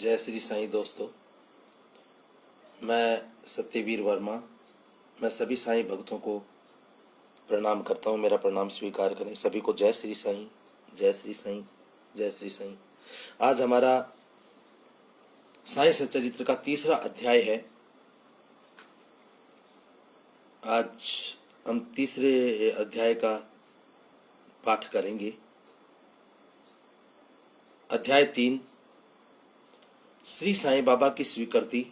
जय श्री साईं दोस्तों, मैं सत्यवीर वर्मा। मैं सभी साईं भक्तों को प्रणाम करता हूँ। मेरा प्रणाम स्वीकार करें। सभी को जय श्री साईं, जय श्री साईं, जय श्री साईं। आज हमारा साईं सच्चरित्र का तीसरा अध्याय है। आज हम तीसरे अध्याय का पाठ करेंगे। अध्याय 3, श्री साईं बाबा की स्वीकृति,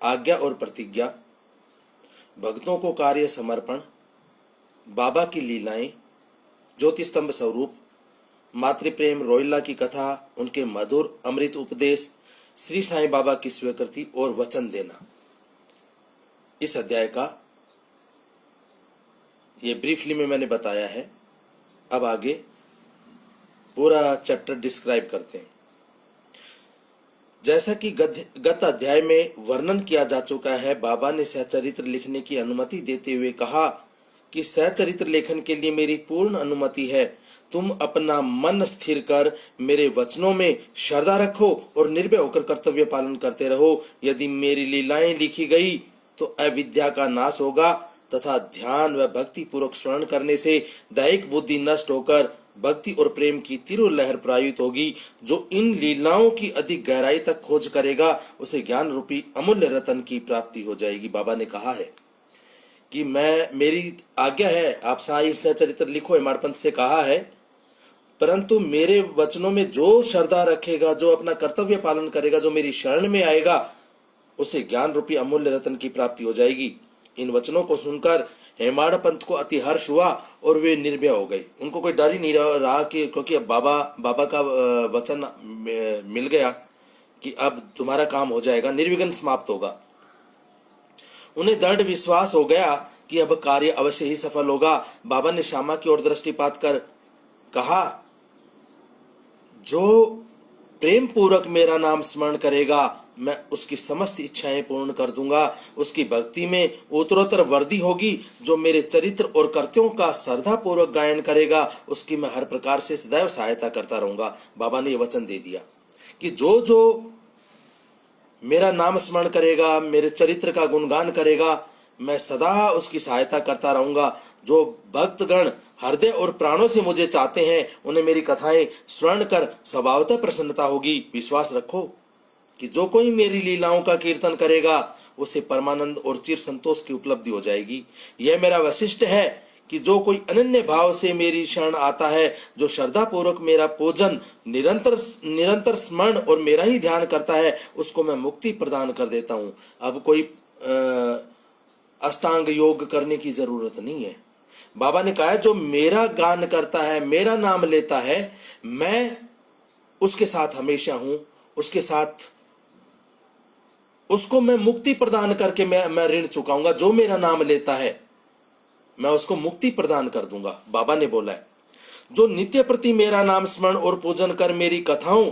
आज्ञा और प्रतिज्ञा, भक्तों को कार्य समर्पण, बाबा की लीलाएं, ज्योति स्तंभ स्वरूप, मातृप्रेम रोहिल्ला की कथा, उनके मधुर अमृत उपदेश, श्री साईं बाबा की स्वीकृति और वचन देना। इस अध्याय का ये ब्रीफली में मैंने बताया है। अब आगे पूरा चैप्टर डिस्क्राइब करते हैं। जैसा कि गत अध्याय में वर्णन किया जा चुका है, बाबा ने सहचरित्र लिखने की अनुमति देते हुए कहा कि सहचरित्र लेखन के लिए मेरी पूर्ण अनुमति है। तुम अपना मन स्थिर कर मेरे वचनों में श्रद्धा रखो और निर्भय होकर कर्तव्य पालन करते रहो। यदि मेरी लीलाएं लिखी गई तो अविद्या का नाश होगा तथा ध्यान व भक्ति पूर्वक स्मरण करने से दैहिक बुद्धि नष्ट होकर भक्ति और प्रेम की तीव्र लहर प्रवाहित होगी। जो इन लीलाओं की अधिक गहराई तक खोज करेगा उसे ज्ञान रूपी अमूल्य रतन की प्राप्ति हो जाएगी। बाबा ने कहा है कि मेरी आज्ञा है, आप साईं सच्चरित्र लिखो, हेमाडपंत से कहा है, परंतु मेरे वचनों में जो श्रद्धा रखेगा, जो अपना कर्तव्य पालन करेगा, जो मेरी शरण में आएगा, उसे ज्ञान रूपी अमूल्य रतन की प्राप्ति हो जाएगी। इन वचनों को सुनकर हेमाडपंत को अति हर्ष हुआ और वे निर्भय हो गए। उनको कोई डर ही नहीं रहा कि क्योंकि अब बाबा का वचन मिल गया कि अब तुम्हारा काम हो जाएगा, निर्विघ्न समाप्त होगा। उन्हें दृढ़ विश्वास हो गया कि अब कार्य अवश्य ही सफल होगा। बाबा ने श्यामा की ओर दृष्टिपात कर कहा, जो प्रेम पूर्वक मेरा नाम स्मरण करेगा मैं उसकी समस्त इच्छाएं पूर्ण कर दूंगा। उसकी भक्ति में उत्तरोत्तर वृद्धि होगी। जो मेरे चरित्र और कृत्यों का श्रद्धा पूर्वक गायन करेगा उसकी मैं हर प्रकार से सदैव सहायता करता रहूंगा। बाबा ने यह वचन दे दिया कि जो मेरा नाम स्मरण करेगा, मेरे चरित्र का गुणगान करेगा, मैं सदा उसकी सहायता करता रहूंगा। जो भक्तगण हृदय और प्राणों से मुझे चाहते हैं उन्हें मेरी कथाएं श्रवण कर स्वभावतः प्रसन्नता होगी। विश्वास रखो कि जो कोई मेरी लीलाओं का कीर्तन करेगा उसे परमानंद और चिर संतोष की उपलब्धि हो जाएगी। यह मेरा वशिष्ठ है कि जो कोई अनन्य भाव से मेरी शरण आता है, जो श्रद्धा पूर्वक मेरा पूजन निरंतर स्मरण और मेरा ही ध्यान करता है, उसको मैं मुक्ति प्रदान कर देता हूँ। अब कोई अष्टांग योग करने की जरूरत नहीं है। बाबा ने कहा है, जो मेरा गान करता है, मेरा नाम लेता है, मैं उसके साथ हमेशा हूं, उसके साथ उसको मैं मुक्ति प्रदान करके मैं ऋण चुकाऊंगा। जो मेरा नाम लेता है मैं उसको मुक्ति प्रदान कर दूंगा। बाबा ने बोला है, जो नित्य प्रति मेरा नाम स्मरण और पूजन कर मेरी कथाओं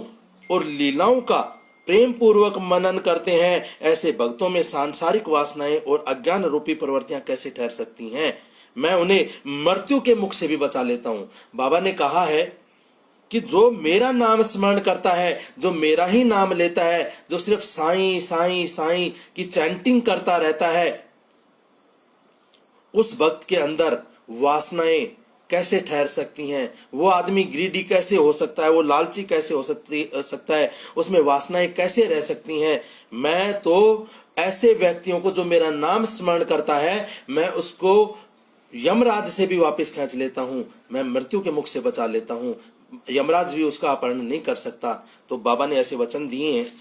और लीलाओं का प्रेम पूर्वक मनन करते हैं, ऐसे भक्तों में सांसारिक वासनाएं और अज्ञान रूपी प्रवृत्तियां कैसे ठहर सकती हैं। मैं उन्हें मृत्यु के मुख से भी बचा लेता हूं। बाबा ने कहा है कि जो मेरा नाम स्मरण करता है, जो मेरा ही नाम लेता है, जो सिर्फ साईं साईं साईं की चैंटिंग करता रहता है, उस भक्त के अंदर वासनाएं कैसे ठहर सकती हैं। वो आदमी ग्रीडी कैसे हो सकता है, वो लालची कैसे हो सकता है, उसमें वासनाएं कैसे रह सकती हैं। मैं तो ऐसे व्यक्तियों को, जो मेरा नाम स्मरण करता है, मैं उसको यमराज से भी वापस खींच लेता हूं, मैं मृत्यु के मुख से बचा लेता हूं। यमराज भी उसका अपहरण नहीं कर सकता। तो बाबा ने ऐसे वचन दिए हैं।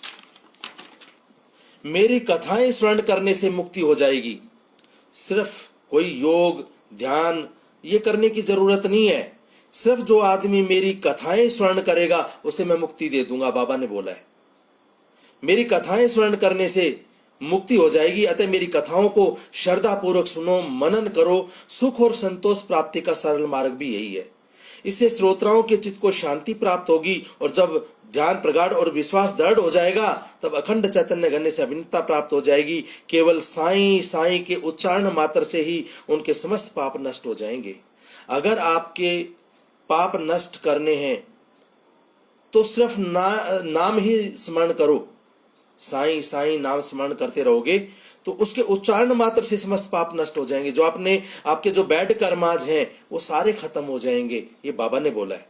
मेरी कथाएं श्रवण करने से मुक्ति हो जाएगी। सिर्फ कोई योग ध्यान ये करने की जरूरत नहीं है। सिर्फ जो आदमी मेरी कथाएं श्रवण करेगा उसे मैं मुक्ति दे दूंगा। बाबा ने बोला है, मेरी कथाएं श्रवण करने से मुक्ति हो जाएगी। अतः मेरी कथाओं को श्रद्धा पूर्वक सुनो, मनन करो। सुख और संतोष प्राप्ति का सरल मार्ग भी यही है। इससे श्रोताओं के चित्त को शांति प्राप्त होगी और जब ध्यान प्रगाढ़ और विश्वास दृढ़ हो जाएगा तब अखंड चैतन्य घने से अभिन्नता प्राप्त हो जाएगी। केवल साईं साईं के उच्चारण मात्र से ही उनके समस्त पाप नष्ट हो जाएंगे। अगर आपके पाप नष्ट करने हैं तो सिर्फ नाम ही स्मरण करो, साईं साईं नाम स्मरण करते रहोगे तो उसके उच्चारण मात्र से समस्त पाप नष्ट हो जाएंगे। जो आपके जो बैड कर्माज हैं वो सारे खत्म हो जाएंगे, ये बाबा ने बोला है।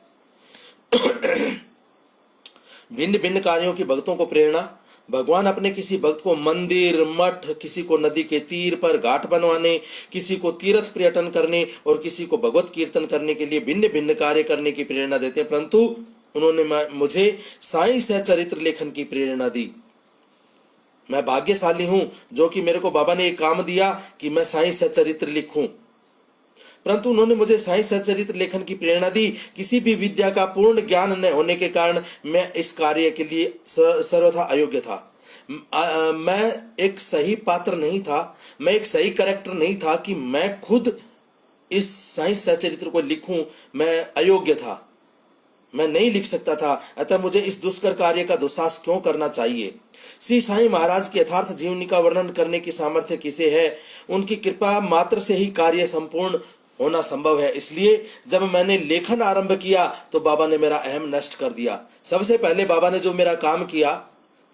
भिन्न भिन्न कार्यों की भक्तों को प्रेरणा। भगवान अपने किसी भक्त को मंदिर, मठ, किसी को नदी के तीर पर घाट बनवाने, किसी को तीर्थ पर्यटन करने और किसी को भगवत कीर्तन करने के लिए भिन्न भिन्न कार्य करने की प्रेरणा देते हैं। परंतु उन्होंने मुझे साईं सच्चरित्र लेखन की प्रेरणा दी। मैं भाग्यशाली हूं जो कि मेरे को बाबा ने एक काम दिया कि मैं साईं सच्चरित्र लिखूं। परंतु उन्होंने मुझे साईं सच्चरित्र लेखन की प्रेरणा दी। किसी भी विद्या का पूर्ण ज्ञान न होने के कारण मैं इस कार्य के लिए सर्वथा अयोग्य था। मैं एक सही पात्र नहीं था, मैं एक सही कैरेक्टर नहीं था कि मैं खुद इस साईं सच्चरित्र को लिखूं। मैं अयोग्य था, मैं नहीं लिख सकता था। अतः मुझे इस दुष्कर कार्य का दुस्साहस क्यों करना चाहिए। श्री साईं महाराज की यथार्थ जीवनी का वर्णन करने की सामर्थ्य किसे है? उनकी कृपा मात्र से ही कार्य संपूर्ण होना संभव है। इसलिए जब मैंने लेखन आरंभ किया तो बाबा ने मेरा अहम नष्ट कर दिया। सबसे पहले बाबा ने जो मेरा काम किया,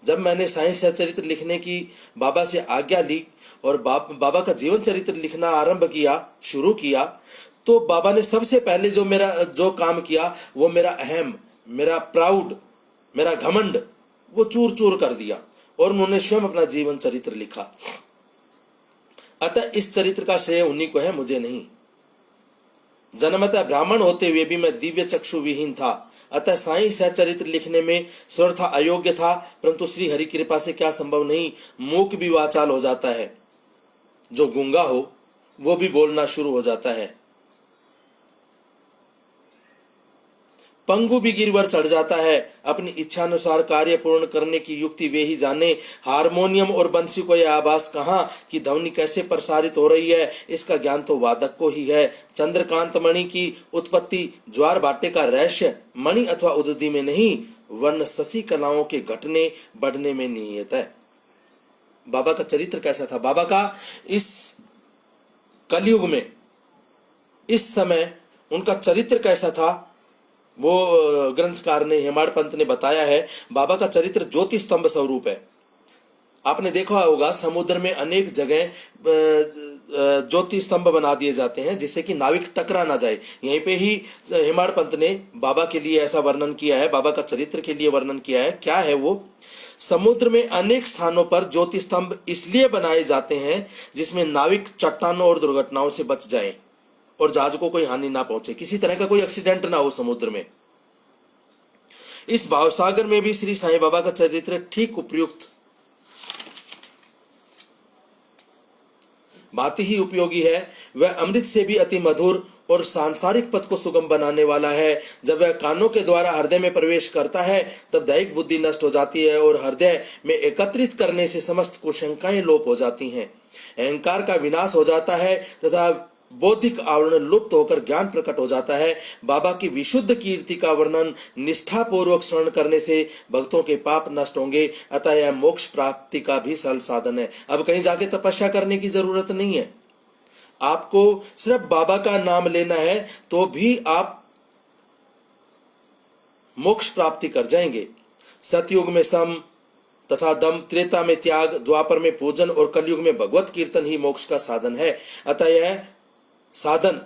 जब मैंने साईं सच्चरित्र लिखने की बाबा से आज्ञा ली और बाबा का जीवन चरित्र लिखना आरंभ किया, शुरू किया, तो बाबा ने सबसे पहले जो काम किया वो मेरा अहम, मेरा प्राउड, मेरा घमंड वो चूर चूर कर दिया और उन्होंने स्वयं अपना जीवन चरित्र लिखा। अतः इस चरित्र का श्रेय उन्हीं को है, मुझे नहीं। जन्मतः ब्राह्मण होते हुए भी मैं दिव्य चक्षु विहीन था। अतः साईं सच्चरित्र लिखने में सर्वथा अयोग्य था। परंतु श्री हरि कृपा से क्या संभव नहीं, मूक भी वाचाल हो जाता है, जो गूंगा हो वो भी बोलना शुरू हो जाता है, पंगु भी गिरवर चढ़ जाता है। अपनी इच्छानुसार कार्य पूर्ण करने की युक्ति वे ही जाने। हारमोनियम और बंसी को यह आभास कहाँ कि ध्वनि कैसे प्रसारित हो रही है, इसका ज्ञान तो वादक को ही है। चंद्रकांत मणि की उत्पत्ति ज्वार भाटे का रहस्य मणि अथवा उदधि में नहीं, वर्ण शशि कलाओं के घटने बढ़ने में निहित है। बाबा का चरित्र कैसा था? बाबा का इस कलयुग में, इस समय उनका चरित्र कैसा था वो ग्रंथकार ने, हेमाड़ पंत ने बताया है। बाबा का चरित्र ज्योति स्तंभ स्वरूप है। आपने देखा होगा समुद्र में अनेक जगह ज्योति स्तंभ बना दिए जाते हैं जिससे कि नाविक टकरा ना जाए। यहीं पे ही हेमाड़ पंत ने बाबा के लिए ऐसा वर्णन किया है, बाबा का चरित्र के लिए वर्णन किया है। क्या है वो? समुद्र में अनेक स्थानों पर ज्योति स्तंभ इसलिए बनाए जाते हैं जिसमें नाविक चट्टानों और दुर्घटनाओं से बच जाए और जहाज को कोई हानि ना पहुंचे, किसी तरह का कोई एक्सीडेंट ना हो समुद्र में। इस भावसागर में भी श्री साईं बाबा का चरित्र ठीक उपयुक्त भांति ही उपयोगी है। वह अमृत से भी अति मधुर और सांसारिक पथ को सुगम बनाने वाला है। जब वह कानों के द्वारा हृदय में प्रवेश करता है तब दैहिक बुद्धि नष्ट हो जाती है और हृदय में एकत्रित करने से समस्त कुशंकाएं लोप हो जाती हैं। अहंकार का विनाश हो जाता है तथा बौद्धिक आवरण लुप्त होकर ज्ञान प्रकट हो जाता है। बाबा की विशुद्ध कीर्ति का वर्णन निष्ठा पूर्वक स्मरण करने से भक्तों के पाप नष्ट होंगे। अतः यह मोक्ष प्राप्ति का भी सरल साधन है। अब कहीं जाके तपस्या करने की जरूरत नहीं है, आपको सिर्फ बाबा का नाम लेना है तो भी आप मोक्ष प्राप्ति कर जाएंगे। सतयुग में सम तथा दम, त्रेता में त्याग, द्वापर में पूजन और कलयुग में भगवत कीर्तन ही मोक्ष का साधन है। अतः यह साधन,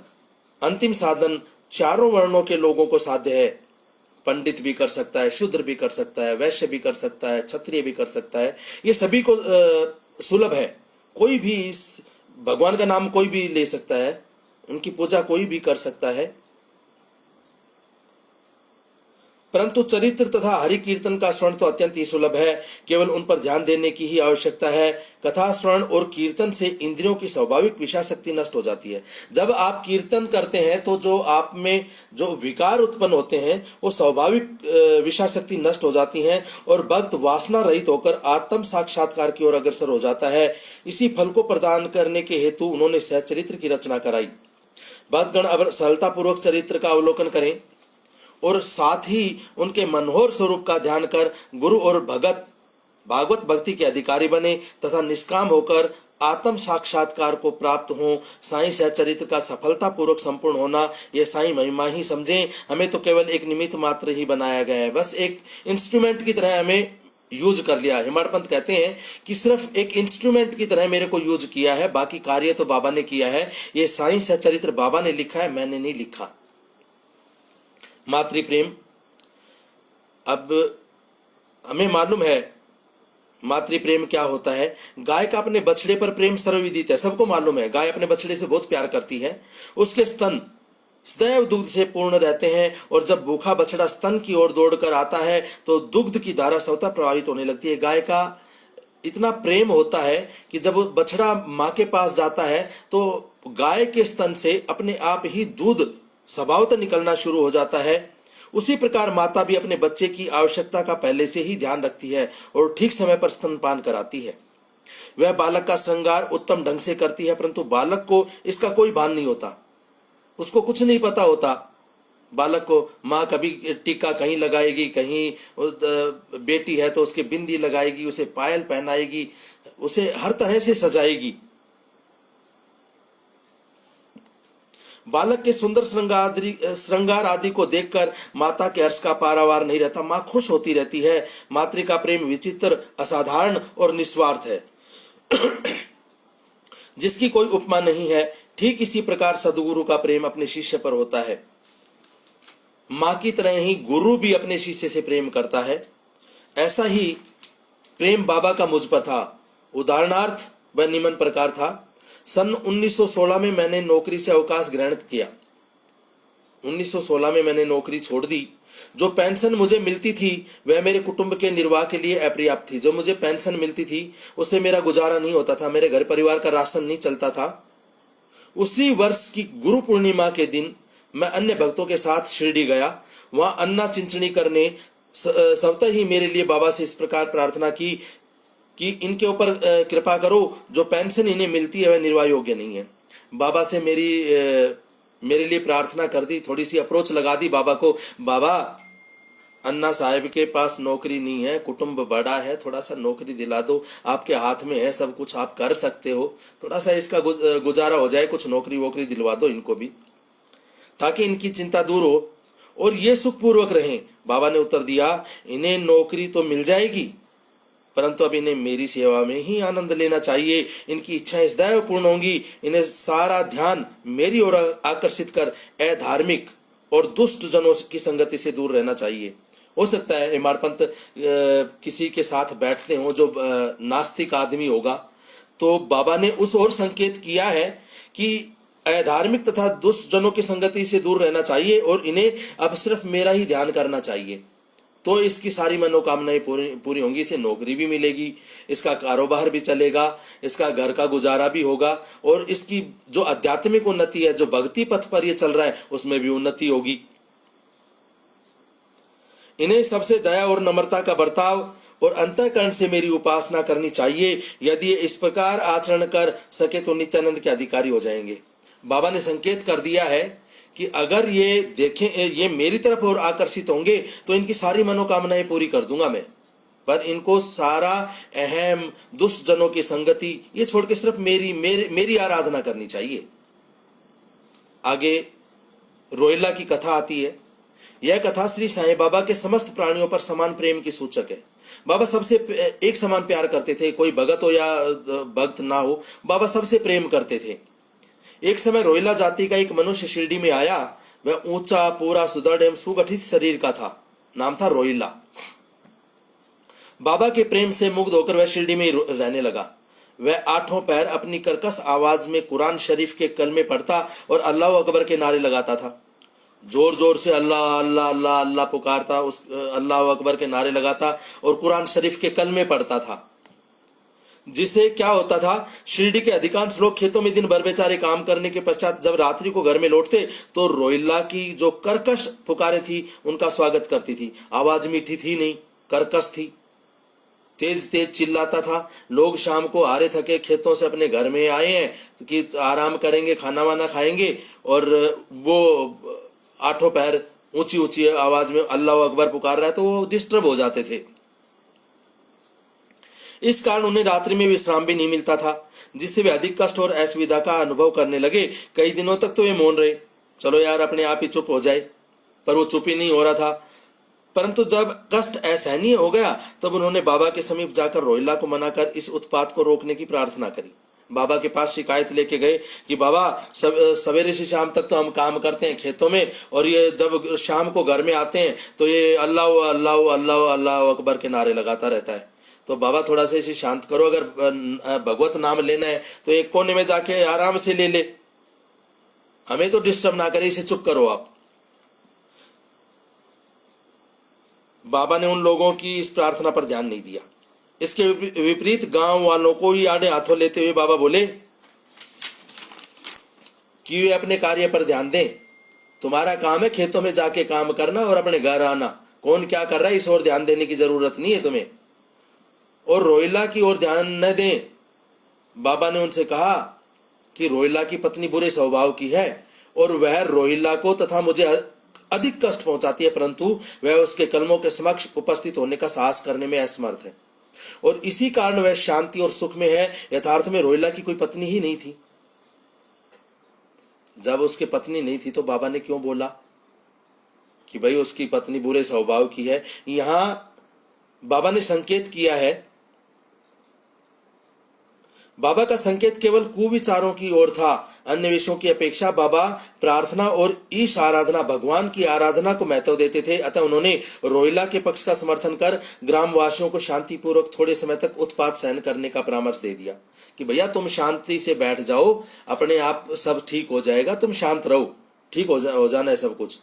अंतिम साधन चारों वर्णों के लोगों को साध्य है। पंडित भी कर सकता है, शूद्र भी कर सकता है, वैश्य भी कर सकता है, क्षत्रिय भी कर सकता है। ये सभी को सुलभ है। कोई भी इस भगवान का नाम कोई भी ले सकता है, उनकी पूजा कोई भी कर सकता है। परंतु चरित्र तथा हरि कीर्तन का श्रवण तो अत्यंत ही सुलभ है। केवल उन पर ध्यान देने की ही आवश्यकता है। कथा श्रवण और कीर्तन से इंद्रियों की स्वाभाविक विषय शक्ति नष्ट हो जाती है। जब आप कीर्तन करते हैं तो जो आप में जो विकार उत्पन्न होते हैं वो स्वाभाविक विषय शक्ति नष्ट हो जाती है और भक्त वासना रहित होकर आत्म साक्षात्कार की ओर अग्रसर हो जाता है। इसी फल को प्रदान करने के हेतु उन्होंने सहचरित्र की रचना कराई। भक्तगण अब सरलतापूर्वक चरित्र का अवलोकन करें और साथ ही उनके मनोहर स्वरूप का ध्यान कर गुरु और भागवत भक्ति के अधिकारी बने तथा निष्काम होकर आत्म साक्षात्कार को प्राप्त हो, साईं सहचरित्र का सफलतापूर्वक संपूर्ण होना, ये साईं महिमा ही समझें। हमें तो केवल एक निमित्त मात्र ही बनाया गया है, बस एक इंस्ट्रूमेंट की तरह हमें यूज कर लिया। हेमाडपंत कहते हैं कि सिर्फ एक इंस्ट्रूमेंट की तरह मेरे को यूज किया है, बाकी कार्य तो बाबा ने किया है। ये साईं सहचरित्र बाबा ने लिखा है, मैंने नहीं लिखा। मातृ प्रेम, अब हमें मालूम है मातृ प्रेम क्या होता है। गाय का अपने बछड़े पर प्रेम सर्वविदित है, सबको मालूम है। गाय अपने बछड़े से बहुत प्यार करती है। उसके स्तन सदैव दुग्ध से पूर्ण रहते हैं, और जब भूखा बछड़ा स्तन की ओर दौड़कर आता है तो दुग्ध की धारा स्वतः प्रवाहित होने लगती है। गाय का इतना प्रेम होता है कि जब बछड़ा माँ के पास जाता है तो गाय के स्तन से अपने आप ही दूध स्वभावतः निकलना शुरू हो जाता है। उसी प्रकार माता भी अपने बच्चे की आवश्यकता का पहले से ही ध्यान रखती है और ठीक समय पर स्तनपान कराती है। वह बालक का श्रृंगार उत्तम ढंग से करती है, परंतु बालक को इसका कोई भान नहीं होता, उसको कुछ नहीं पता होता। बालक को माँ कभी टीका कहीं लगाएगी, कहीं बेटी है तो उसके बिंदी लगाएगी, उसे पायल पहनाएगी, उसे हर तरह से सजाएगी। बालक के सुंदर श्रृंगार आदि को देखकर माता के हर्ष का पारावार नहीं रहता। माँ खुश होती रहती है। मातृ का प्रेम विचित्र, असाधारण और निस्वार्थ है, जिसकी कोई उपमा नहीं है। ठीक इसी प्रकार सदगुरु का प्रेम अपने शिष्य पर होता है। माँ की तरह ही गुरु भी अपने शिष्य से प्रेम करता है। ऐसा ही प्रेम बाबा का मुझ पर था। उदाहरणार्थ वह निम्न प्रकार था। सन 1916 में मैंने नौकरी से अवकाश ग्रहण किया। 1916 में मैंने नौकरी छोड़ दी। जो पेंशन मुझे मिलती थी वह मेरे कुटुंब के निर्वाह के लिए अपर्याप्त थी। जो मुझे पेंशन मिलती थी उससे मेरा गुजारा नहीं होता था, मेरे घर परिवार का राशन नहीं चलता था। उसी वर्ष की गुरु पूर्णिमा के दिन मैं अन्य भक्तों के साथ शिरडी गया। वहां अन्ना चिंचनी करने स्वतः ही मेरे लिए बाबा से इस प्रकार प्रार्थना की कि इनके ऊपर कृपा करो, जो पेंशन इन्हें मिलती है वह निर्वाह योग्य नहीं है। बाबा से मेरे लिए प्रार्थना कर दी, थोड़ी सी अप्रोच लगा दी बाबा को। बाबा, अन्ना साहब के पास नौकरी नहीं है, कुटुंब बड़ा है, थोड़ा सा नौकरी दिला दो, आपके हाथ में है, सब कुछ आप कर सकते हो, थोड़ा सा इसका गुजारा हो जाए, कुछ नौकरी वोकरी दिलवा दो इनको भी, ताकि इनकी चिंता दूर हो और ये सुखपूर्वक रहें। बाबा ने उत्तर दिया, इन्हें नौकरी तो मिल जाएगी, परंतु अब इन्हें मेरी सेवा में ही आनंद लेना चाहिए। इनकी इच्छाएं सदैव पूर्ण होंगी। इन्हें सारा ध्यान मेरी ओर आकर्षित कर अधार्मिक और दुष्ट जनों की संगति से दूर रहना चाहिए। हो सकता है हेमाडपंत किसी के साथ बैठते हो जो नास्तिक आदमी होगा, तो बाबा ने उस ओर संकेत किया है कि अधार्मिक तथा दुष्ट जनों की संगति से दूर रहना चाहिए और इन्हें अब सिर्फ मेरा ही ध्यान करना चाहिए, तो इसकी सारी मनोकामनाएं पूरी होंगी। इसे नौकरी भी मिलेगी, इसका कारोबार भी चलेगा, इसका घर का गुजारा भी होगा और इसकी जो आध्यात्मिक उन्नति है, जो भक्ति पथ पर ये चल रहा है, उसमें भी उन्नति होगी। इन्हें सबसे दया और नम्रता का बर्ताव और अंतःकरण से मेरी उपासना करनी चाहिए। यदि ये इस प्रकार आचरण कर सके तो नित्यानंद के अधिकारी हो जाएंगे। बाबा ने संकेत कर दिया है कि अगर ये देखें, ये मेरी तरफ और आकर्षित होंगे तो इनकी सारी मनोकामनाएं पूरी कर दूंगा मैं, पर इनको सारा अहम दुष्ट जनों की संगति ये छोड़ के सिर्फ मेरी आराधना करनी चाहिए। आगे रोहिला की कथा आती है। यह कथा श्री साईं बाबा के समस्त प्राणियों पर समान प्रेम की सूचक है। बाबा सबसे एक समान प्यार करते थे, कोई भगत हो या भक्त ना हो, बाबा सबसे प्रेम करते थे। एक समय रोहिला जाति का एक मनुष्य शिरडी में आया। वह ऊंचा, पूरा, सुदृढ़ एवं सुगठित शरीर का था। नाम था रोहिला। बाबा के प्रेम से मुग्ध होकर वह शिरडी में रहने लगा। वह आठों पैर अपनी कर्कश आवाज में कुरान शरीफ के कलमे पढ़ता और अल्लाह अकबर के नारे लगाता था। जोर जोर से अल्लाह अल्लाह अल्लाह अल्लाह पुकारता, उस अल्लाह अकबर के नारे लगाता और कुरान शरीफ के कलमे पढ़ता था। जिससे क्या होता था, शिरडी के अधिकांश लोग खेतों में दिन भर बेचारे काम करने के पश्चात जब रात्रि को घर में लौटते तो रोहिला की जो कर्कश पुकारें थी उनका स्वागत करती थी। आवाज मीठी थी नहीं, कर्कश थी, तेज तेज चिल्लाता था। लोग शाम को हारे थके खेतों से अपने घर में आए हैं कि आराम करेंगे, खाना वाना खाएंगे, और वो आठों पैर ऊंची ऊंची आवाज में अल्लाह अकबर पुकार रहा है तो वो डिस्टर्ब हो जाते थे। इस कारण उन्हें रात्रि में विश्राम भी नहीं मिलता था, जिससे वे अधिक कष्ट और असुविधा का अनुभव करने लगे। कई दिनों तक तो वे मौन रहे, चलो यार अपने आप ही चुप हो जाए, पर वो चुप ही नहीं हो रहा था। परंतु जब कष्ट असहनीय हो गया तब उन्होंने बाबा के समीप जाकर रोहिला को मनाकर इस उत्पात को रोकने की प्रार्थना करी। बाबा के पास शिकायत लेके गए कि बाबा सवेरे से शाम तक तो हम काम करते हैं खेतों में, और ये जब शाम को घर में आते हैं तो ये अल्लाह अल्लाह अल्लाह अल्लाह अकबर के नारे लगाता रहता है। तो बाबा थोड़ा सा इसे शांत करो, अगर भगवत नाम लेना है तो एक कोने में जाके आराम से ले ले, हमें तो डिस्टर्ब ना करे, इसे चुप करो आप। बाबा ने उन लोगों की इस प्रार्थना पर ध्यान नहीं दिया। इसके विपरीत गांव वालों को ही आड़े हाथों लेते हुए बाबा बोले कि वे अपने कार्य पर ध्यान दें। तुम्हारा काम है खेतों में जाके काम करना और अपने घर आना, कौन क्या कर रहा है इस ओर ध्यान देने की जरूरत नहीं है तुम्हें, और रोहिला की ओर ध्यान न दें। बाबा ने उनसे कहा कि रोहिला की पत्नी बुरे स्वभाव की है और वह रोहिला को तथा मुझे अधिक कष्ट पहुंचाती है, परंतु वह उसके कलमों के समक्ष उपस्थित होने का साहस करने में असमर्थ है, और इसी कारण वह शांति और सुख में है। यथार्थ में रोहिला की कोई पत्नी ही नहीं थी। जब उसकी पत्नी नहीं थी तो बाबा ने क्यों बोला कि भाई उसकी पत्नी बुरे स्वभाव की है? यहां बाबा ने संकेत किया है, बाबा का संकेत केवल कुविचारों की ओर था। अन्य विषयों की अपेक्षा बाबा प्रार्थना और ईश आराधना, भगवान की आराधना को महत्व देते थे। अतः उन्होंने रोहिला के पक्ष का समर्थन कर ग्रामवासियों को शांतिपूर्वक थोड़े समय तक उत्पात सहन करने का परामर्श दे दिया कि भैया तुम शांति से बैठ जाओ, अपने आप सब ठीक हो जाएगा, तुम शांत रहो, ठीक हो जाना है सब कुछ।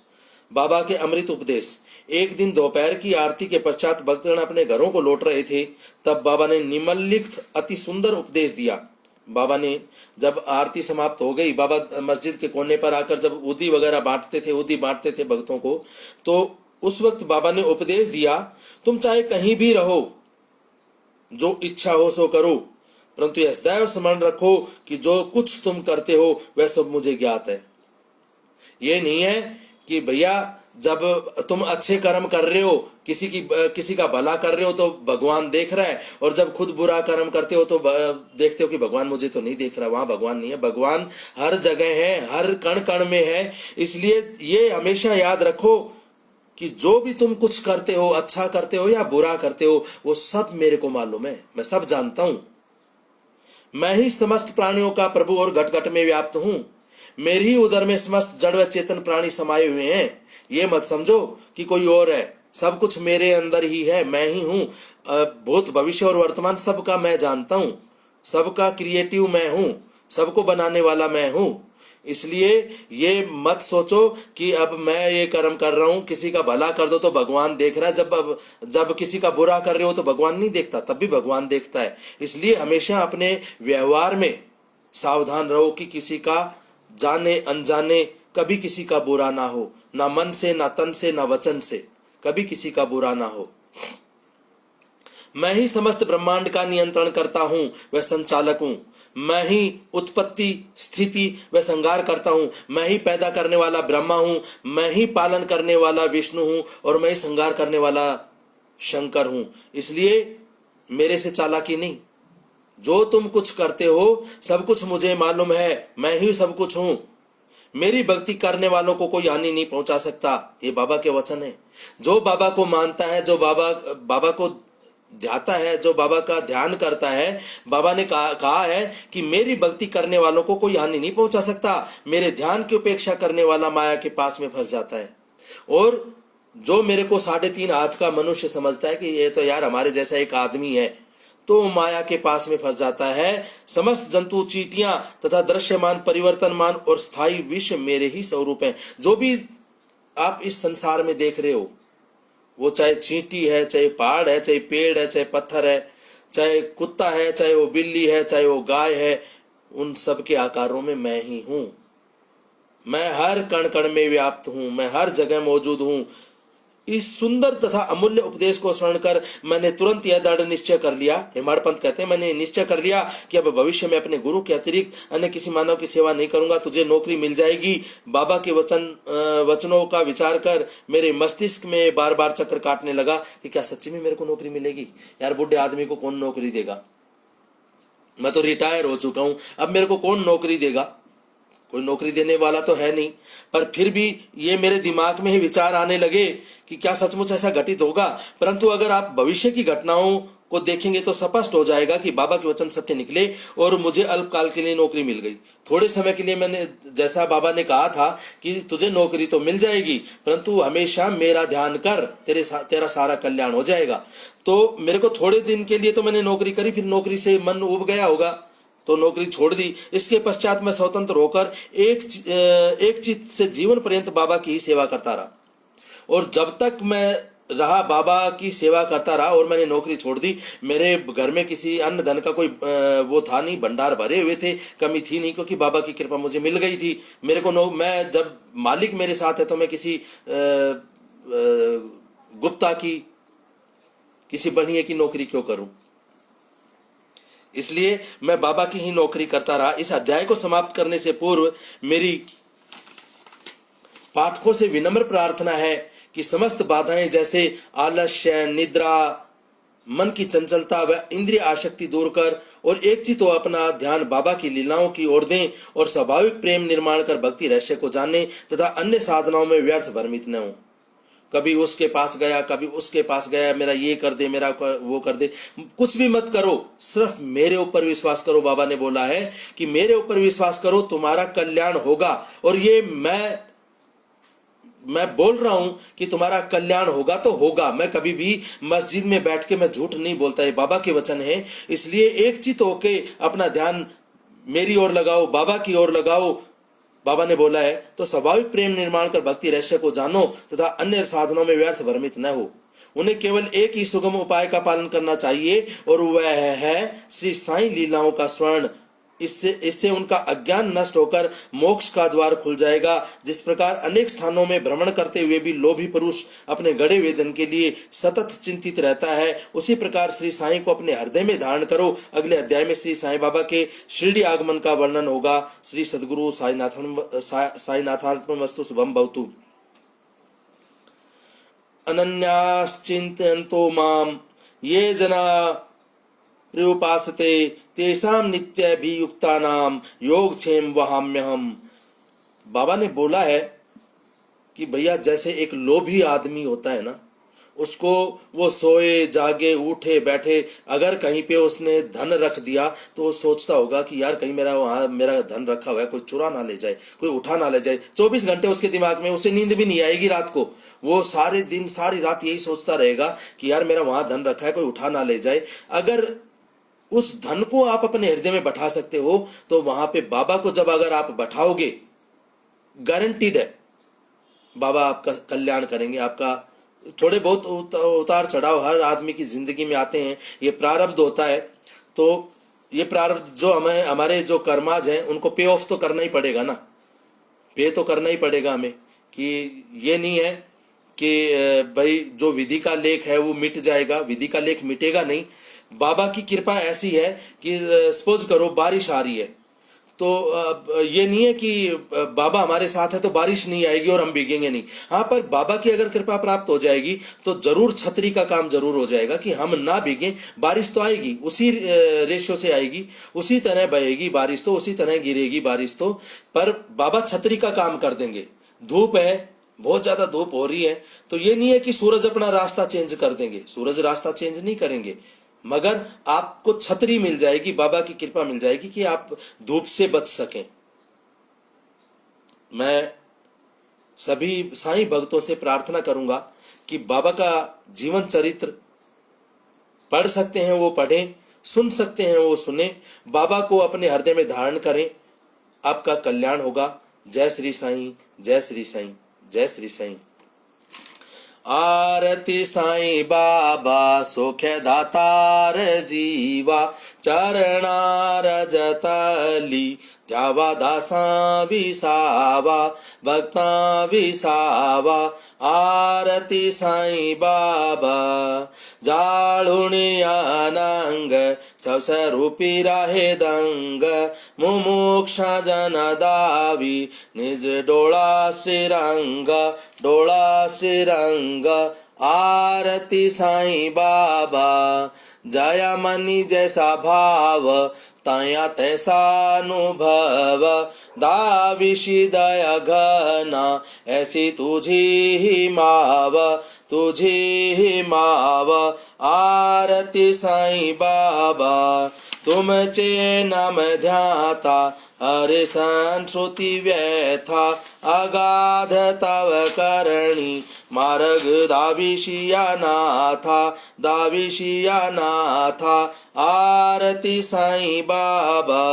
बाबा के अमृत उपदेश। एक दिन दोपहर की आरती के पश्चात भक्तगण अपने घरों को लौट रहे थे, तब बाबा ने निम्नलिखित अति सुंदर उपदेश दिया। बाबा ने जब आरती समाप्त हो गई, बाबा मस्जिद के कोने पर आकर जब उदी वगैरह बांटते थे भक्तों को, तो उस वक्त बाबा ने उपदेश दिया, तुम चाहे कहीं भी रहो, जो इच्छा हो सो करो, परंतु यह सदैव स्मरण रखो कि जो कुछ तुम करते हो वह सब मुझे ज्ञात है। ये नहीं है कि भैया जब तुम अच्छे कर्म कर रहे हो, किसी का भला कर रहे हो तो भगवान देख रहा है, और जब खुद बुरा कर्म करते हो तो देखते हो कि भगवान मुझे तो नहीं देख रहा। वहां भगवान नहीं है, भगवान हर जगह है, हर कण कण में है। इसलिए ये हमेशा याद रखो कि जो भी तुम कुछ करते हो, अच्छा करते हो या बुरा करते हो, वो सब मेरे को मालूम है, मैं सब जानता हूं। मैं ही समस्त प्राणियों का प्रभु और घट घट में व्याप्त हूं। मेरी उदर में समस्त जड़ व चेतन प्राणी समाये हुए हैं। ये मत समझो कि कोई और है, सब कुछ मेरे अंदर ही है, मैं ही हूं। भूत भविष्य और वर्तमान सबका मैं जानता हूं, सबका क्रिएटिव मैं हूं, सबको बनाने वाला मैं हूं। इसलिए ये मत सोचो कि अब मैं ये कर्म कर रहा हूं, किसी का भला कर दो तो भगवान देख रहा है, जब किसी का बुरा कर रहे हो तो भगवान नहीं देखता, तब भी भगवान देखता है। इसलिए हमेशा अपने व्यवहार में सावधान रहो कि किसी का जाने अनजाने कभी किसी का बुरा ना हो, ना मन से, ना तन से, ना वचन से, कभी किसी का बुरा ना हो। मैं ही समस्त ब्रह्मांड का नियंत्रण करता हूं व संचालक हूं। मैं ही उत्पत्ति, स्थिति व संहार करता हूं। मैं ही पैदा करने वाला ब्रह्मा हूं। मैं ही पालन करने वाला विष्णु हूं, और मैं ही संहार करने वाला शंकर हूं। इसलिए मेरे से चालाकी नहीं। जो तुम कुछ करते हो सब कुछ मुझे मालूम है, मैं ही सब कुछ हूं। मेरी भक्ति करने वालों को कोई हानि नहीं पहुंचा सकता। ये बाबा के वचन है। जो बाबा को मानता है, जो बाबा को ध्याता है, जो बाबा का ध्यान करता है, बाबा ने कहा है कि मेरी भक्ति करने वालों को कोई हानि नहीं पहुंचा सकता। मेरे ध्यान की उपेक्षा करने वाला माया के पास में फंस जाता है। और जो मेरे को 3.5 हाथ का मनुष्य समझता है कि ये तो यार हमारे जैसा एक आदमी है, तो माया के पास में फंस जाता है। समस्त जंतु, चींटियां तथा दृश्यमान, परिवर्तनमान और स्थायी विश्व मेरे ही स्वरूप हैं। जो भी आप इस संसार में देख रहे हो, वो चाहे चींटी है, चाहे पहाड़ है, चाहे पेड़ है, चाहे पत्थर है, चाहे कुत्ता है, चाहे वो बिल्ली है, चाहे वो गाय है, उन सब के आकारों में मैं ही हूं। मैं हर कण कण में व्याप्त हूं, मैं हर जगह मौजूद हूं। इस सुंदर तथा अमूल्य उपदेश को स्मरण कर मैंने तुरंत यह दृढ़ निश्चय कर लिया, हेमाड़ पंत कहते हैं, मैंने निश्चय कर लिया कि अब भविष्य में अपने गुरु के अतिरिक्त अन्य किसी मानव की सेवा नहीं करूंगा। तुझे नौकरी मिल जाएगी। बाबा के वचनों का विचार कर मेरे मस्तिष्क में बार बार चक्कर काटने लगा कि क्या सच्ची में मेरे को नौकरी मिलेगी। यार, बुढ़े आदमी को कौन नौकरी देगा? मैं तो रिटायर हो चुका हूं, अब मेरे को कौन नौकरी देगा? कोई नौकरी देने वाला तो है नहीं। पर फिर भी ये मेरे दिमाग में ही विचार आने लगे कि क्या सचमुच ऐसा घटित होगा। परंतु अगर आप भविष्य की घटनाओं को देखेंगे तो स्पष्ट हो जाएगा कि बाबा के वचन सत्य निकले और मुझे अल्पकाल के लिए नौकरी मिल गई। थोड़े समय के लिए मैंने, जैसा बाबा ने कहा था कि तुझे नौकरी तो मिल जाएगी, परंतु हमेशा मेरा ध्यान कर, तेरा सारा कल्याण हो जाएगा। तो मेरे को थोड़े दिन के लिए तो मैंने नौकरी करी, फिर नौकरी से मन उब गया होगा तो नौकरी छोड़ दी। इसके पश्चात मैं स्वतंत्र होकर एक चित्त से जीवन पर्यंत बाबा की ही सेवा करता रहा। और जब तक मैं रहा बाबा की सेवा करता रहा और मैंने नौकरी छोड़ दी, मेरे घर में किसी अन्न धन का कोई वो था नहीं, भंडार भरे हुए थे, कमी थी नहीं, क्योंकि बाबा की कृपा मुझे मिल गई थी। मेरे को मैं जब मालिक मेरे साथ है तो मैं किसी गुप्ता की, किसी बनिए की नौकरी क्यों करूं? इसलिए मैं बाबा की ही नौकरी करता रहा। इस अध्याय को समाप्त करने से पूर्व मेरी पाठकों से विनम्र प्रार्थना है कि समस्त बाधाएं जैसे आलस्य, निद्रा, मन की चंचलता व इंद्रिय आसक्ति दूर कर और एक चित्त अपना ध्यान बाबा की लीलाओं की ओर दें और स्वाभाविक प्रेम निर्माण कर भक्ति रहस्य को जाने तथा अन्य साधनाओं में व्यर्थ भ्रमित न हो। कभी उसके पास गया, कभी उसके पास गया, मेरा ये कर दे, मेरा वो कर दे, कुछ भी मत करो, सिर्फ मेरे ऊपर विश्वास करो। बाबा ने बोला है कि मेरे ऊपर विश्वास करो, तुम्हारा कल्याण होगा। और ये मैं बोल रहा हूं कि तुम्हारा कल्याण होगा तो होगा। मैं कभी भी मस्जिद में बैठ के मैं झूठ नहीं बोलता, ये बाबा के वचन है। इसलिए एक चित्त होके अपना ध्यान मेरी ओर लगाओ, बाबा की ओर लगाओ। बाबा ने बोला है तो स्वाभाविक प्रेम निर्माण कर भक्ति रहस्य को जानो तथा अन्य साधनों में व्यर्थ भ्रमित न हो। उन्हें केवल एक ही सुगम उपाय का पालन करना चाहिए और वह है श्री साईं लीलाओं का स्मरण। इससे उनका अज्ञान नष्ट होकर मोक्ष का द्वार खुल जाएगा। जिस प्रकार अनेक स्थानों में भ्रमण करते हुए भी लोभी पुरुष अपने गड़े हुए धन के लिए सतत चिंतित रहता है, उसी प्रकार श्री साईं को अपने हृदय में धारण करो। अगले अध्याय में श्री साईं बाबा के शिरडी आगमन का वर्णन होगा। श्री सद्गुरु साईनाथार्पणमस्तु। शुभम भवतु। अनन्याश्चिन्तयन्तो माम ये जना प्रयुपासते तेषां नित्यभियुक्तानां योगक्षेम वहाम्यहम्। बाबा ने बोला है कि भैया जैसे एक लोभी आदमी होता है ना, उसको वो सोए जागे उठे बैठे अगर कहीं पे उसने धन रख दिया तो वो सोचता होगा कि यार कहीं मेरा धन रखा हुआ है, कोई चुरा ना ले जाए, कोई उठा ना ले जाए। 24 घंटे उसके दिमाग में, उसे नींद भी नहीं आएगी रात को। वो सारे दिन सारी रात यही सोचता रहेगा कि यार मेरा वहां धन रखा है, कोई उठा ना ले जाए। अगर उस धन को आप अपने हृदय में बैठा सकते हो तो वहां पे बाबा को जब अगर आप बैठाओगे, गारंटीड है बाबा आपका कल्याण करेंगे। आपका थोड़े बहुत उतार चढ़ाव हर आदमी की जिंदगी में आते हैं, ये प्रारब्ध होता है। तो ये प्रारब्ध जो हमारे जो कर्माज हैं उनको पे ऑफ तो करना ही पड़ेगा ना, पे तो करना ही पड़ेगा हमें। कि ये नहीं है कि भाई जो विधि का लेख है वो मिट जाएगा, विधि का लेख मिटेगा नहीं। बाबा की कृपा ऐसी है कि सपोज करो बारिश आ रही है तो ये नहीं है कि बाबा हमारे साथ है तो बारिश नहीं आएगी और हम भीगेंगे नहीं। हाँ, पर बाबा की अगर कृपा प्राप्त हो जाएगी तो जरूर छतरी का काम जरूर हो जाएगा कि हम ना भीगें। बारिश तो आएगी, उसी रेशो से आएगी, उसी तरह बहेगी बारिश तो, उसी तरह गिरेगी बारिश तो, पर बाबा छतरी का काम कर देंगे। धूप है, बहुत ज्यादा धूप हो रही है तो ये नहीं है कि सूरज अपना रास्ता चेंज कर देंगे, सूरज रास्ता चेंज नहीं करेंगे, मगर आपको छतरी मिल जाएगी, बाबा की कृपा मिल जाएगी कि आप धूप से बच सकें। मैं सभी साईं भक्तों से प्रार्थना करूंगा कि बाबा का जीवन चरित्र पढ़ सकते हैं वो पढ़ें, सुन सकते हैं वो सुने, बाबा को अपने हृदय में धारण करें, आपका कल्याण होगा। जय श्री साईं, जय श्री साईं, जय श्री साईं। आरती साईं बाबा सुख्य दातार जीवा, चरणार जतली त्यावा दासा विसावा, भक्ता विसावा, आरती साई बाबा जाळुणी अनंग स्वरूपी राहे दंग मुमुक्षा जन दावी निज डोळा श्रीरंग डोळा श्रीरंग आरती साई बाबा जया मनी जैसा भाव तया तैसा अनुभव दाविशी दया घना ऐसी तुझी ही माव तुझी ही माव आरती साई बाबा तुमचे नाम ध्याता हरे संश्रुती व्यथा अगाध तव करणी मार्ग दाविशिया नाथा आरती साई बाबा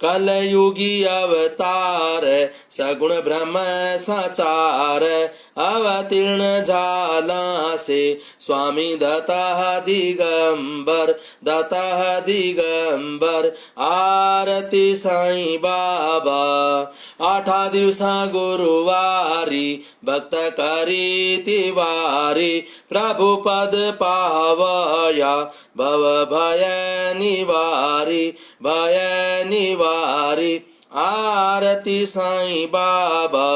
कलयुगी अवतार सगुण ब्रह्म साचार अवतीर्ण झाला से स्वामी दत्ता दिगंबर आरती साई बाबा 8 दिवसा गुरुवारी भक्त करी तिवारी प्रभु पद पावया भव भय निवारी आरती साई बाबा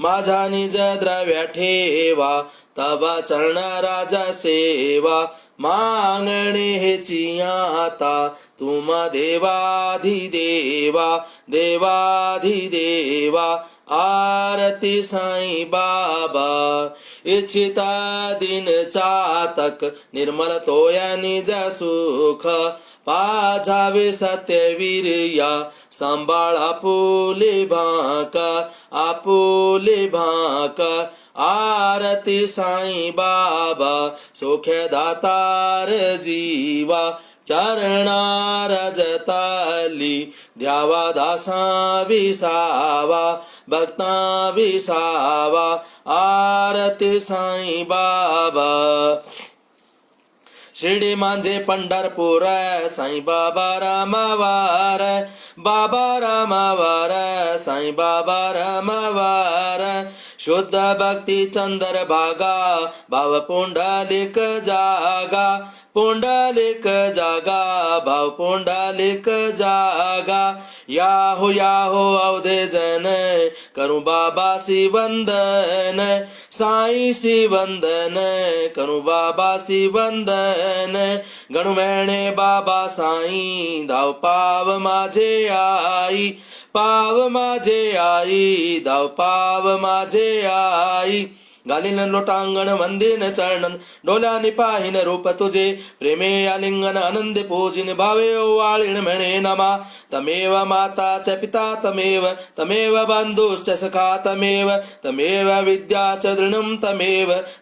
माझा निज द्रव्य ठेवा तव चरण राजा सेवा मागणे हेची आता तुम देवाधिदेवा आरती साई बाबा इच्छिता दिन चातक निर्मल तोया निज सुख पाझावे सत्यवीर्या सांभाळ आपुले भाका आरती साई बाबा सौख्य दातार जीवा चरणा रजताली ध्यावा दासा विसावा भक्ता विसावा आरती साई बाबा शिर्डी माझे पंढरपूर साई बाबा रामवार साई बाबा रामवार शुद्ध भक्ती चंदर भागा भाव पुंडलिक भाव पुंडलिक जागा याहो अवधे जन करूं बाबा सी वंदन साई सी वंदन करूं बाबा सी वंदन गणु मैणे बाबा साई धाव पाव माझे आई धाव पाव माझे आई गालिन लोटांगण वंदिन चरणन डोल्यानी पाहिन रूप तुझे प्रेमे आलिंगन आनंदे पूजिन भावे ओवाळीन म्हणे नमा तमेव माता च पिता तमेव बंधुश्च सखा तमेव विद्या च दृढं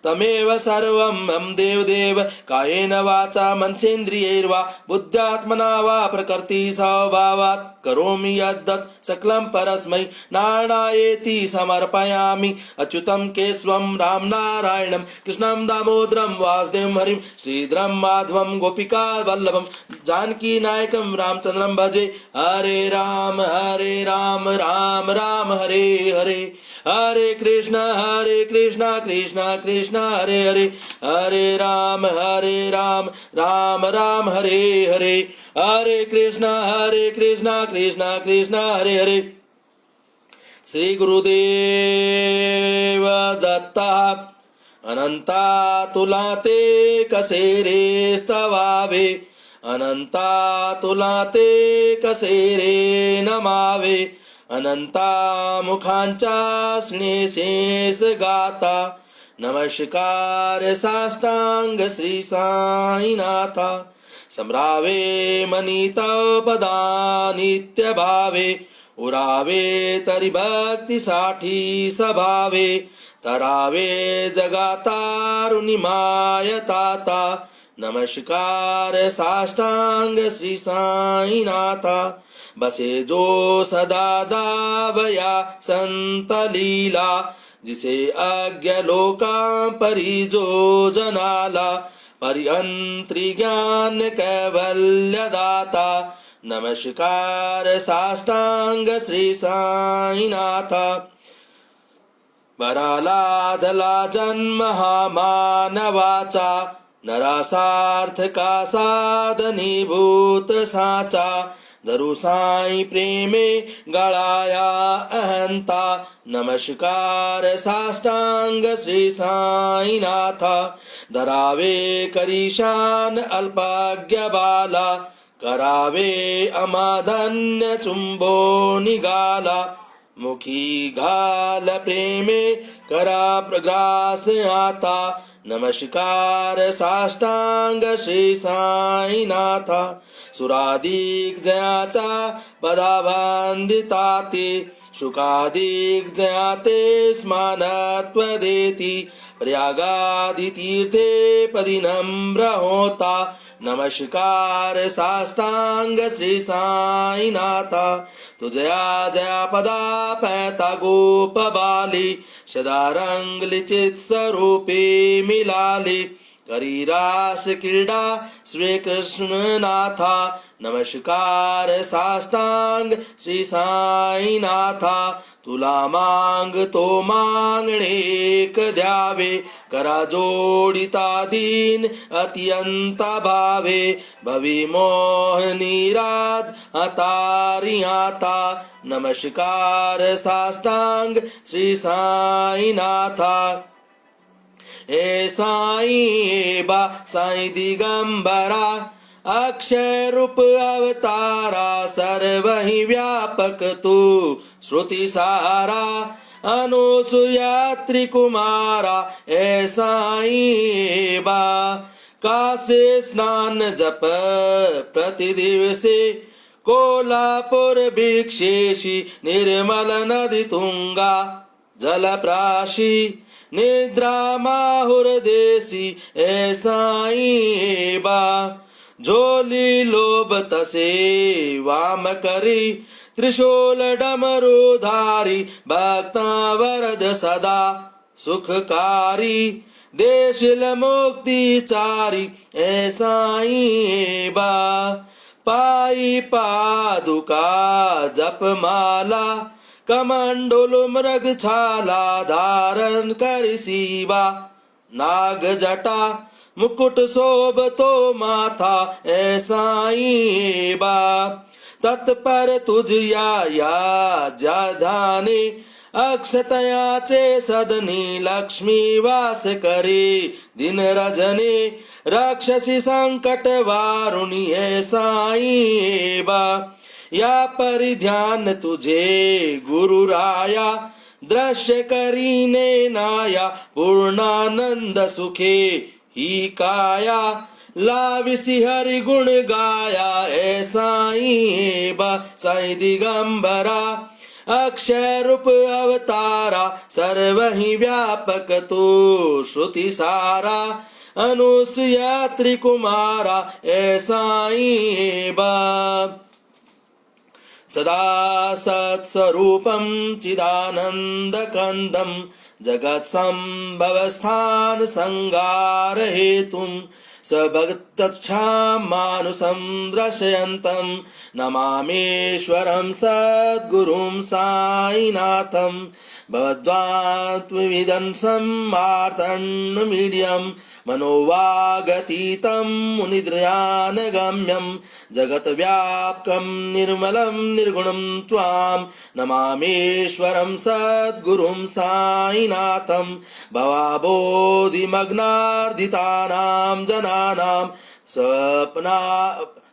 तमेव सर्वं मम देव कायेन वाचा मनसेन्द्रियैर्वा बुद्ध्यात्मना वा प्रकृति स्वभावात् करोमि यद्दत् सकलं परस्मै नारायणेति समर्पयामि अच्युतं केशवं राम नारायणं कृष्णं दामोदरं वासुदेवं हरिं श्रीधरं माधवं गोपिका वल्लभं जानकी नायकं रामचंद्रं भजे हरे राम राम राम हरे हरे हरे कृष्णा कृष्णा कृष्णा हरे हरे हरे राम राम राम हरे हरे हरे कृष्णा कृष्णा कृष्णा हरे हरे श्री गुरुदेव दत्ता अनंता तुला ते कसे रे स्तवावे अनंता तुला ते कसे रे नमावे अनंता मुखांच्या स्नेसेस गाता नमस्कार साष्टांग श्री साईनाथा सम्रावे मनीता पदा नित्य भावे उरावे तरी भक्तीसाठी सभावे तरावे जगातारुणी मायताता नमस्कार साष्टांग श्री साईनाथा बसे जो सदा दावया संत लीला जिसे अज्ञ लोकां परी जो जनाला परिअंत्री ज्ञान कैवल्य दाता नमस्कार साष्टांग श्री साईनाथा वरालाधला जन्म हा मानवाचा नरासार्थका साधनीभूत साचा धरू साई प्रेमे गळाया अहंता नमस्कार साष्टांग श्री साईनाथा धरावे करीशान अल्पाज्ञ बाला करावे अमाधन्य चुंबो निगाला मुखी घाल प्रेमे करा प्रग्रास आता नमस्कार साष्टांग श्री साईनाथा सुरादिक जयाचा पदाबांधिता ते शुकादिक जयाते स्मानत्व देती प्रयागादि तीर्थे पदी नम्र होता नमस्कार साष्टांग श्री साईनाथा तुझया जया पदा पैता गोप बाली सदा रंग लिचित स्वरूपे मिलाली करी रास क्रीडा श्री कृष्ण नाथा नमस्कार साष्टांग श्री साईनाथा तुला मागतो मागणे एक द्यावे करा जोडिता दीन अत्यंत भावे भवी मोहनी राज अतारी आता नमस्कार साष्टांग श्री साईनाथा हे साई बा साई दिगंबरा अक्षय रूप अवतारा सर्व ही व्यापक तू श्रुति सारा अनुसुया त्रिकुमारा ए साई बा कासे स्नान जप प्रतिदिवसे कोल्हापुर भिक्षेशी निर्मल नदी तुंगा जलप्राशी निद्रा माहुर देसी ए साई बा झोली लोभ तसे वाम करी त्रिशूल डमरुधारी भक्ता वरद सदा सुखकारी देशिल मुक्तिचारी ए साई बा पायी पादुका जपमाला कमंडलु मृग छाला धारण करी शिवा नाग जटा मुकुट शोभतो माथा ए साई बा तत्पर तुझया या ध्याने अक्षतयाचे सदनी लक्ष्मी वास करे दिन रजने राक्षसी संकट वारुणी ए साई बा या परिध्यान तुझे गुरु राया दृश्य करीने नाया पूर्णानंद सुखे ही काया लाविसी हरि गुण गाया ए साई बा साई दिगंबरा अक्षय रूप अवतारा सर्व ही व्यापक तू श्रुति सारा अनुसुया त्रिकुमारा ए साई बा सदा सत्स्वरूपं चिदानन्दकन्दं जगत्सम्भवस्थान संगार हेतुं सभक्तच्छामानुसं दर्शयन्तं नमामीश्वरं सद्गुरुं साईनाथं भवद्वात्मविदं सम्मार्तन्मीड्यं मनोवागतीतं मुनिद्रयानगम्यं जगत्व्यापकं निर्मलं निर्गुणं त्वां नमामीश्वरं सद्गुरुं साईनाथं भवाबोधिमग्नार्दितानां जनानां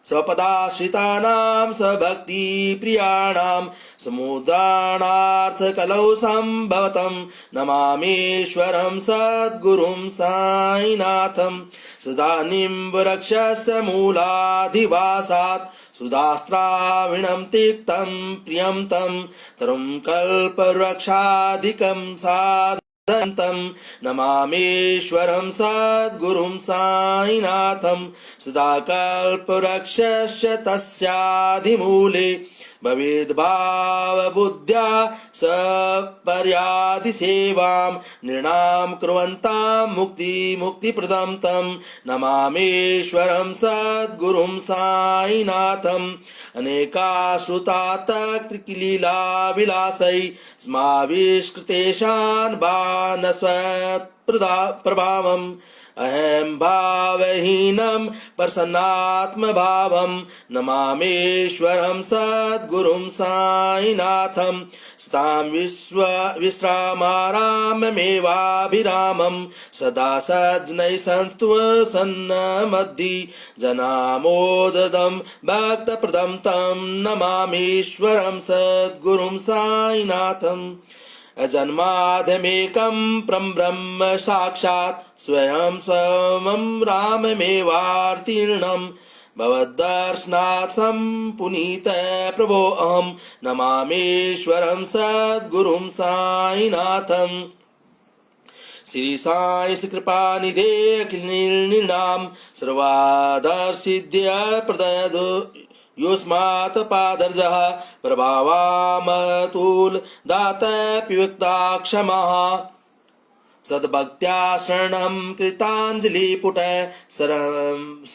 स्वपदाश्रितानां स्वभक्तिप्रियाणां समुद्राणार्थकलौ सम्भवतं नमामीश्वरं सद्गुरुं साईनाथं सदा निम्बवृक्षस्य मूलाधिवासात् सुधास्त्राविणं तिक्तं प्रियं तं तरुं कल्पवृक्षाधिकं साधन्तं नमामीश्वरं सद्गुरुं साईनाथं सदा कल्पवृक्षस्य तस्याधिमूले भवेद्भाव बुद्ध्या सपर्यादि सेवां नृणां कुर्वन्तां मुक्तिप्रदं तं नमामीश्वरं सद्गुरुं साईनाथम् अनेकाश्रुतात लीला विलासै स्माविष्कृतेशान् बाणस्वत् प्रभावम् अहं भावहीनं प्रसन्नात्म भावं नमामीश्वरं सद्गुरुं साईनाथं स्तां विश्रामाराममेवाभिरामं सदा सज्जनैः सन्नमद्धि जनामोददं भक्तप्रदं तं नमामीश्वरं सद्गुरुं साईनाथम् अजन्माद्यमेकं ब्रह्म साक्षात् स्वयं स्वमं राममेवार्तीर्णं भवद्दर्शनात् सम्पुनीत प्रभो अहं नमामीश्वरं सद्गुरुं साईनाथम् श्री साई कृपानिधे अखिलनिर्णां सर्वादर्शिद्य प्रददो युष्मात् पादर्जः प्रभावामतुल दातपिवक्ता क्षमः सद्भक्त्या शरणं कृताञ्जलिपुट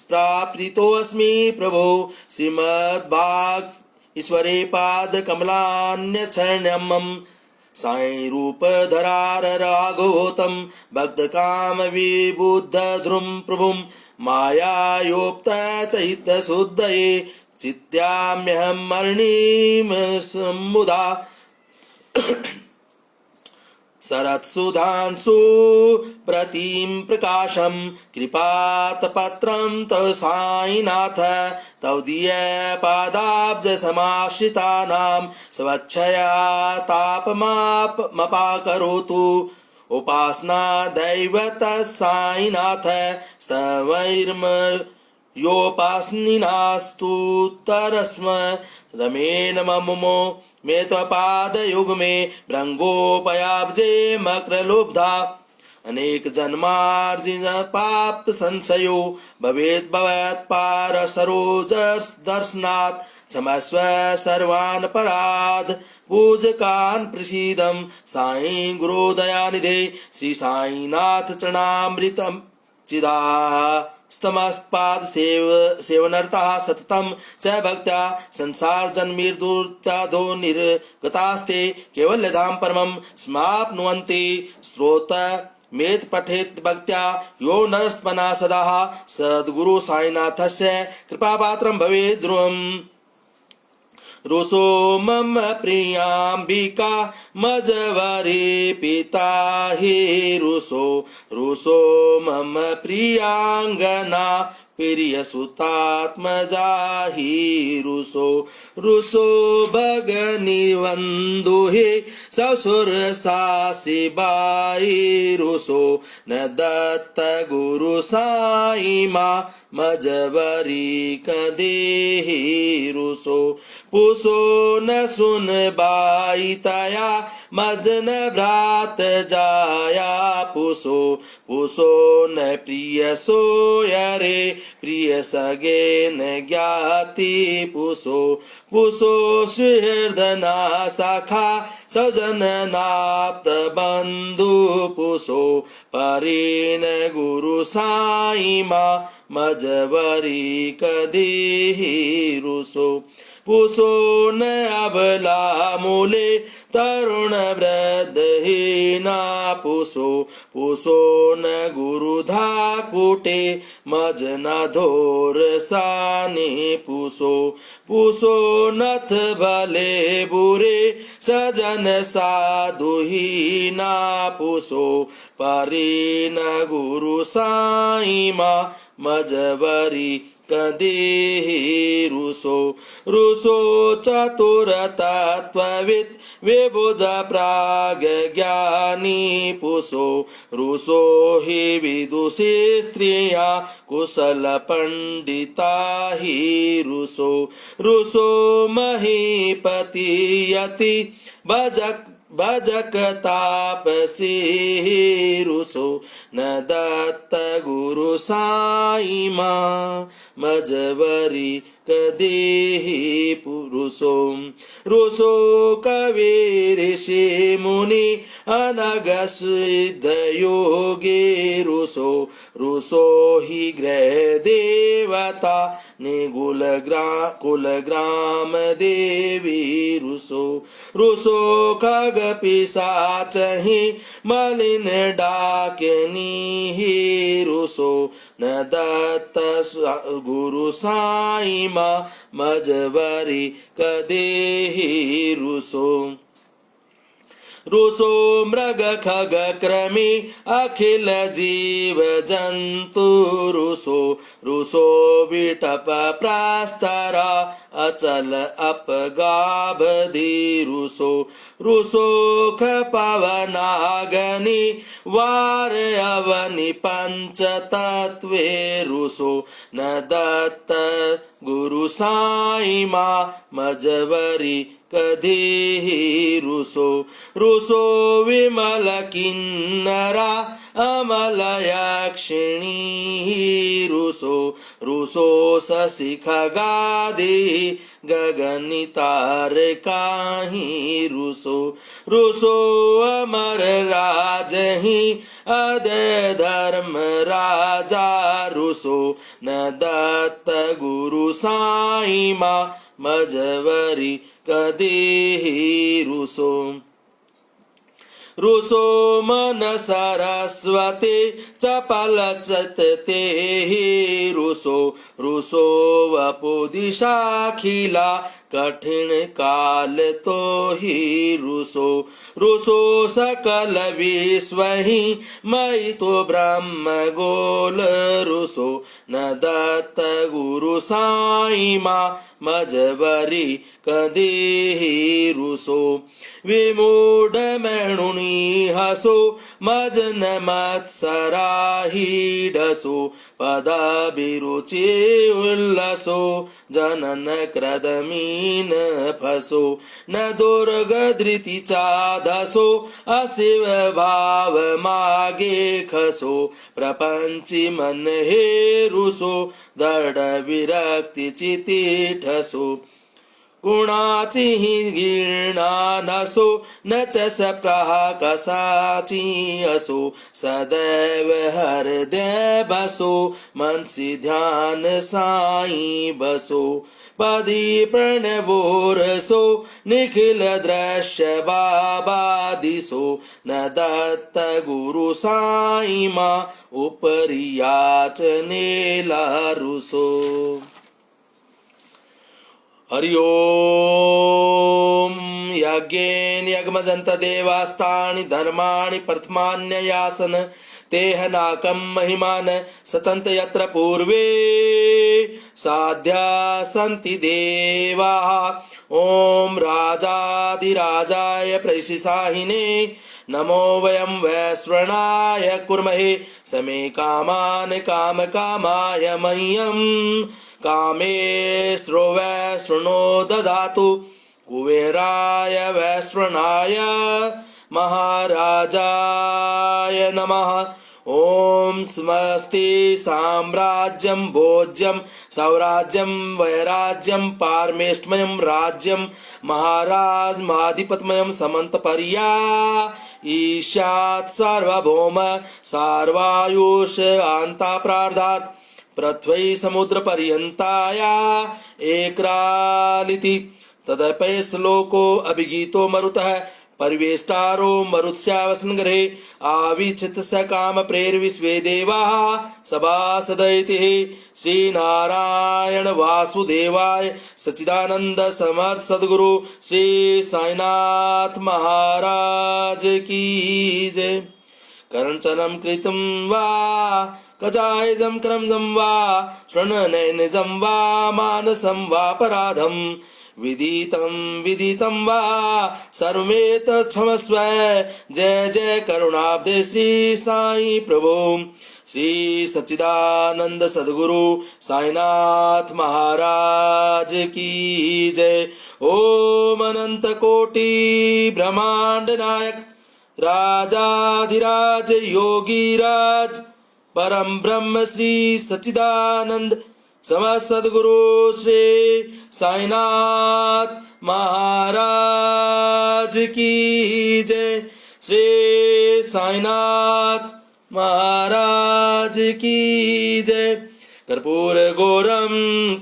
प्राप्तोऽस्मि प्रभो श्रीमद्भाग ईश्वरे पादकमलान्यचरणम् साई रूपधरार राघवोतं भक्तकाम विबुद्धध्रुं प्रभुं मायायोक्त चैतशुद्धये चित्याम्यहं मरणीं समुदा शरत्सुधांशु प्रतिं प्रकाशं कृपातपत्रं तव साईनाथ तव दीयपादाब्ज समाश्रितानां स्वच्छया तापमापमापाकरोतु उपासना दैवत साईनाथ स्तवैर्म योपासनिनास्तु तरस्म रमेण ममो मे त्वपादयुग्मे भृङ्गोपयाब्जे मक्रलुब्धा अनेक जन्मार्जिन पाप संशयो भवेत् भवत्पार सरोजदर्शनात् क्षमस्व सर्वान् पराध पूजकान् प्रसीदं साई गुरुदयानिधे श्री साईनाथ चरणामृतं चिदा स्तमस्पाद सेवनर्ता सततं च भक्त्या संसार जन्मीर्दूर्तादो निर्गतास्ते कैवल्यधाम परमं समाप्नुवन्ति श्रोत मेत पठेत भक्त्या यो नरस्मना सदा सद्गुरु साईनाथस्य कृपापात्रं भवेत् ध्रुवम् रुसो मम प्रियाम्बिका मजवरे पिता हि रुसो मम प्रियांगना प्रियसुतात्मजा हि रुसो भगनि वन्दुहे ससुर सासिबाई रुसो न दत्त गुरु साई मा मजबरी कदेहि रुसो पुसो न सुन बाई तया मजन भ्रात जाया पुसो न प्रिय सोयरे प्रिय सगे न ज्ञाति पुसो सुहृदना सखा सजन नाप्त बंधु पुसो परेन गुरु साई मा मजबरी कदेहि रुसो पुसो न अबला मूले तरुण वृद्धहीना पुसो न गुरुधा कुटे मजना धोर सानी पुसो नथ भले बुरे सजन साधुहीना पुसो परेन गुरु साई मा मजबरी कदेहि रुसो चतुर तत्त्ववित् विबुध प्राग ज्ञानी रुसो हि विदुषी स्त्रिया कुशल पंडिता हि रुसो महीपति यति भजक भजक तापसी रुसो न दत्त गुरु साई माँ मजवरी कदेहि पुरुषो रुसो कबीर ऋषि मुनि अनग सिद्ध योगी रुसो रुसो ही ग्रह देवता निगुल कुल ग्राम देवी रुसो रुसो खग पिशाच ही मलिन डाकिनी ही रुसो न दत्त गुरु साई माँ मजवरी कदेहि रुसो रुसो मृग खग क्रमी अखिल जीव जंतु रुसो रुसो विटप प्रास्तरा अचल अपगाबधि रुसो रुसो पवनागनि वार अवनि पंच तत्वे रुसो न दत्त गुरु साई माँ मजवरी कदेहि रुसो रुसो विमल किन्नरा अमल यक्षिणी रुसो रुसो शशि खगादि गगनि तारकाहि रुसो रुसो अमर राजहि अदय धर्म राजा रुसो न दत्त गुरु साई माँ मजवरी कदेहि रुसो रुसो मन सरस्वती चपल चतते रुसो रुसो वपु दिशाखिला कठिन काल तो ही रुसो रुसो सकल विश्व ही मई तो ब्रह्म गोल रुसो न दत्त गुरु साई माँ मजवरी कदेहि रुसो विमूढ़ मैणुनी हसो मजन मत्सराही ढसो पदाभिरुचि उल्लसो जनन क्रदमीन फसो न दुर्गधृति चाधसो अशिव भाव मागे खसो प्रपंची मन हे रुसो दृढ़ विरक्ति चिति ठसो गुणाची गिरणा नसो न च सप्रहकसाची असो सदैव हृदय बसो मनसि ध्यान साई बसो पदी प्रणवोरसो निखिल दृश्य बाबा दिसो न दत्त गुरु साई माँ उपरियाचनेला रुसो। हरि ओम यज्ञेन यज्ञमजन्त देवास्तानि धर्माणि प्रथमान्ययासन तेह नाकं महिमान सचन्त यत्र पूर्वे साध्या सन्ति देवाः। ओम राजाधिराजाय प्रशिशाहिने नमो वयं वैश्रवणाय कुर्महे समे कामान् कामकामाय मह्यं कामेश्वरो वैश्रवणो ददातु कुबेराय वैश्रवणाय महाराजाय नमः। ओम स्वस्ति साम्राज्यं भोज्यं सौराज्यं वैराज्यं पारमेष्टमयं राज्यं महाराज महाधिपतमयं समन्तपर्या ईशात् सार्वभौम सार्वायुष आन्ता प्रार्धात् पृथ्वी समुद्र पर्यन्ताया एकरालिति तदपि श्लोको अभिगीतो मरुतः परिवेष्टारो मरुत्स्यावसन गृहे आविचित स काम प्रेरविश्वे देवाः सभासदैति श्री नारायण वासुदेवाय सच्चिदानंद समर्थ सद्गुरु श्री साईनाथ महाराज की जय। करणचरं कृतं वा कजायजं क्रमजं वा शृण्वनैनजं वा मानसं वापराधं विदितं विदितं वा सर्वमेतत् क्षमस्व। जय जय करुणाब्धे श्री साई प्रभु। श्री सच्चिदानंद सद्गुरु साईनाथ महाराज की जय। ओम अनंत कोटि ब्रह्मांड नायक राजाधिराज योगीराज परम ब्रह्म श्री सच्चिदानंद समस्त सद्गुरु श्री साईनाथ महाराज की जय। श्री साईनाथ महाराज की जय। कर्पूर गौरम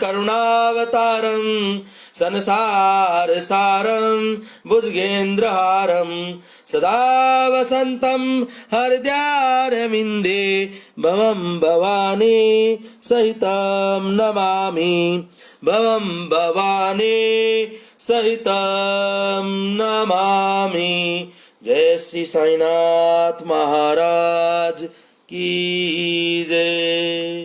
करुणावतारम संसार सारम भुजगेन्द्रहारम सदा वसंतम हृदयारविंदे भवं भवानी सहितं नमामि। भवं भवानी सहितं नमामि। जय श्री साईनाथ महाराज की जय।